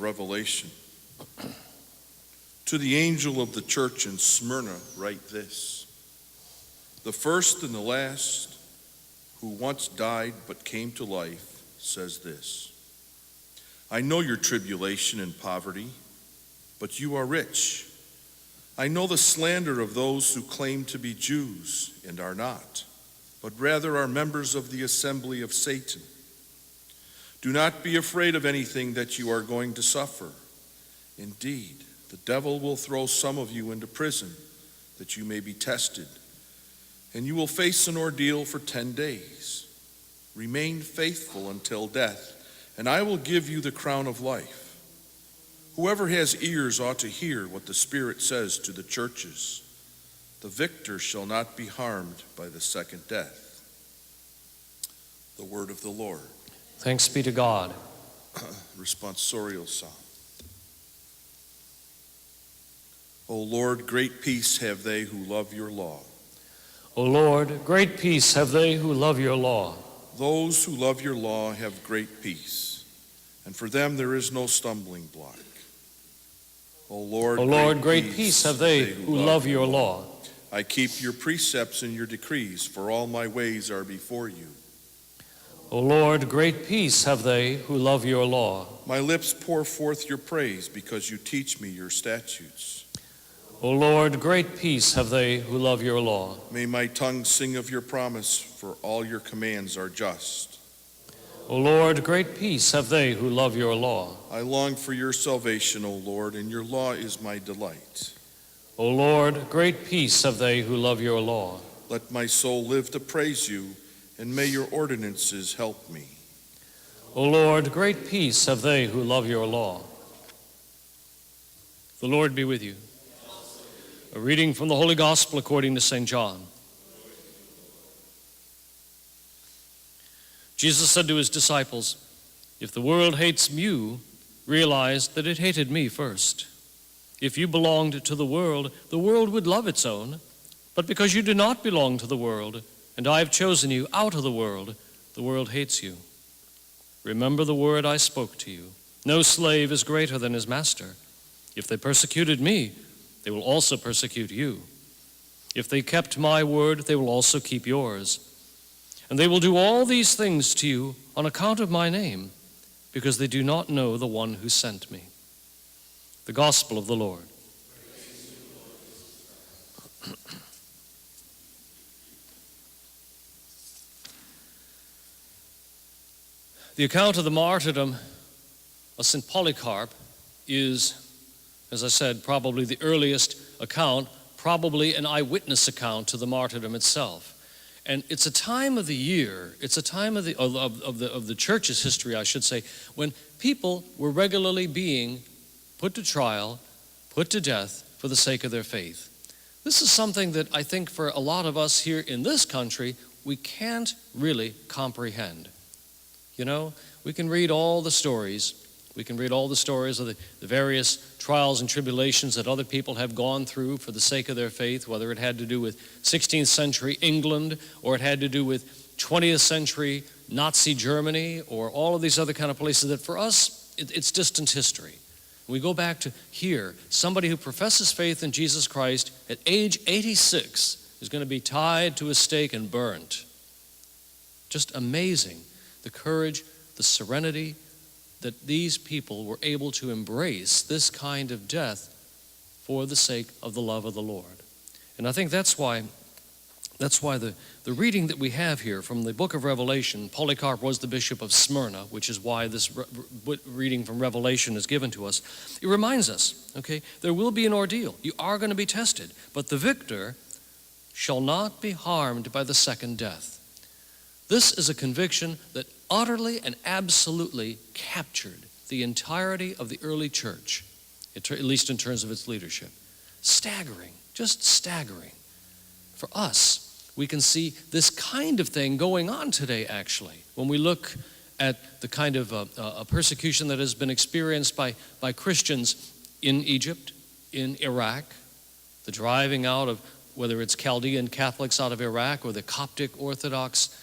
of Revelation. To the angel of the church in Smyrna write this: the first and the last, who once died but came to life, says this: I know your tribulation and poverty, but you are rich. I know the slander of those who claim to be Jews and are not, but rather are members of the assembly of Satan. Do not be afraid of anything that you are going to suffer. Indeed, the devil will throw some of you into prison, that you may be tested, and you will face an ordeal for 10 days. Remain faithful until death, and I will give you the crown of life. Whoever has ears ought to hear what the Spirit says to the churches. The victor shall not be harmed by the second death. The word of the Lord. Thanks be to God. Responsorial Psalm. O Lord, great peace have they who love your law. O Lord, great peace have they who love your law. Those who love your law have great peace, and for them there is no stumbling block. O Lord, great peace have they who love your law. I keep your precepts and your decrees, for all my ways are before you. O Lord, great peace have they who love your law. My lips pour forth your praise, because you teach me your statutes. O Lord, great peace have they who love your law. May my tongue sing of your promise, for all your commands are just. O Lord, great peace have they who love your law. I long for your salvation, O Lord, and your law is my delight. O Lord, great peace have they who love your law. Let my soul live to praise you, and may your ordinances help me. O Lord, great peace have they who love your law. The Lord be with you. A reading from the Holy Gospel according to St. John. Jesus said to his disciples, if the world hates you, realize that it hated me first. If you belonged to the world would love its own. But because you do not belong to the world, and I have chosen you out of the world hates you. Remember the word I spoke to you. No slave is greater than his master. If they persecuted me, they will also persecute you. If they kept my word, they will also keep yours. And they will do all these things to you on account of my name, because they do not know the one who sent me. The Gospel of the Lord. The account of the martyrdom of St. Polycarp is, as I said, probably the earliest account, probably an eyewitness account to the martyrdom itself. And it's a time of the year, it's a time of the church's history, I should say, when people were regularly being put to trial, put to death for the sake of their faith. This is something that I think for a lot of us here in this country, we can't really comprehend. You know, we can read all the stories. We can read all the stories of the various trials and tribulations that other people have gone through for the sake of their faith, whether it had to do with 16th century England or it had to do with 20th century Nazi Germany or all of these other kind of places that for us, it's distant history. We go back to here, somebody who professes faith in Jesus Christ at age 86 is going to be tied to a stake and burnt. Just amazing, the courage, the serenity that these people were able to embrace this kind of death for the sake of the love of the Lord. And I think that's why the reading that we have here from the book of Revelation, Polycarp was the bishop of Smyrna, which is why this reading from Revelation is given to us. It reminds us, okay, there will be an ordeal. You are going to be tested, but the victor shall not be harmed by the second death. This is a conviction that utterly and absolutely captured the entirety of the early church, at least in terms of its leadership. Staggering, just staggering. For us, we can see this kind of thing going on today, actually, when we look at the kind of a persecution that has been experienced by Christians in Egypt, in Iraq, the driving out of, whether it's Chaldean Catholics out of Iraq or the Coptic Orthodox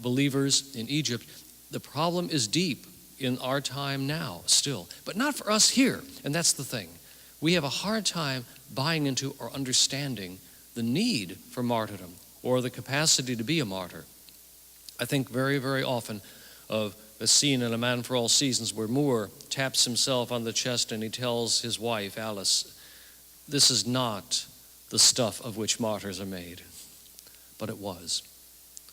believers in Egypt. The problem is deep. in our time now still, but not for us here. And that's the thing. We have a hard time buying into or understanding the need for martyrdom or the capacity to be a martyr. I think very, very often of a scene in A Man for All Seasons where Moore taps himself on the chest and he tells his wife, Alice, this is not the stuff of which martyrs are made. But it was.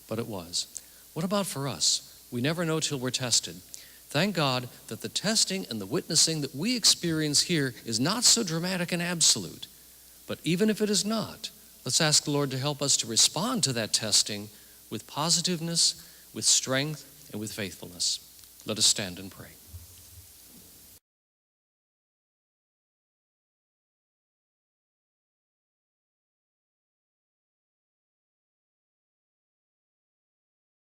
But it was. What about for us? We never know till we're tested. Thank God that the testing and the witnessing that we experience here is not so dramatic and absolute. But even if it is not, let's ask the Lord to help us to respond to that testing with positiveness, with strength, and with faithfulness. Let us stand and pray.